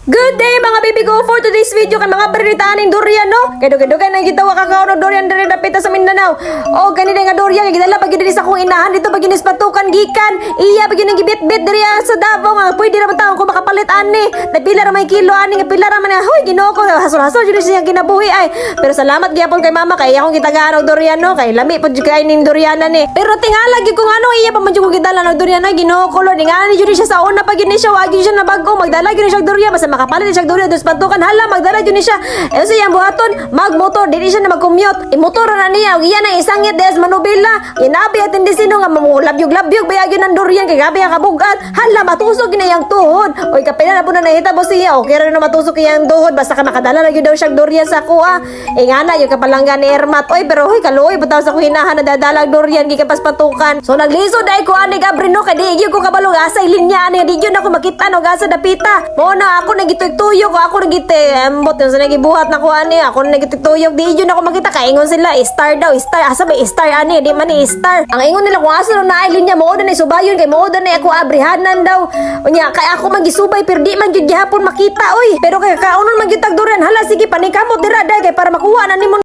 Good day mga baby ko, for today's video kay mga baritaan ng durian no. Kay nang gitawa kakao ng durian diri dapita sa Mindanao. O ganito nga durian nga gidala pag diri sa kong inahan dito pag ginis patukan gikan. Iya pag gibit-bit diri sa Davao nga pwede ra taon ko makapalit ani. Napila ra may kilo ani nga pila ra man hoy Ginoo ko hasol-hasol jud siya kinabuhi ay. Pero salamat gyapon kay mama kay akong gitagaan og durian no kay lami pud kay ning durian ni. Pero tingala gyud ko ano iya pa man jud ko gidala ng durian ay Ginoo ko Lord nga ni jud siya sa una pag gini siya wagi siya na bago magdala gyud siya og durian basta makapalit siya durian dos patukan hala magdala jud ni siya e sa iyang buhaton magmotor dili siya na mag-commute imotor na niya og iya na isangit des manubila inabi at hindi sino nga mamulabyog-labyog bayagyo ng durian kay gabi ang kabugat hala matusok gina yang tuhod oy kapila na po na nahitabo siya okay ra na matusok iyang tuhod basta ka makadala na gyud daw siya durian sa kuha e nga na yung kapalanggan ni Ermat oy pero hoy kaluoy bitaw sa kuhinahan na dadalag durian gikas patukan so naglisod ay ko ani gabrino kay di gyud ko kabalog asa ilinya ani di gyud ako makita no gasa dapita mo na ako nagituyok ako nagite ambot sa nagibuhat na ko ani ako nagituyok di yun ako makita kay ingon sila star daw star asa ba star ani di man ni star ang ingon nila kung asa na ay linya mo na subayon kay mo na ako abrihanan daw unya kay ako magisubay pero di man gyud gihapon makita oy pero kay kaunon man gyud tagduran hala sige panikamot dira day kay para makuha na nimo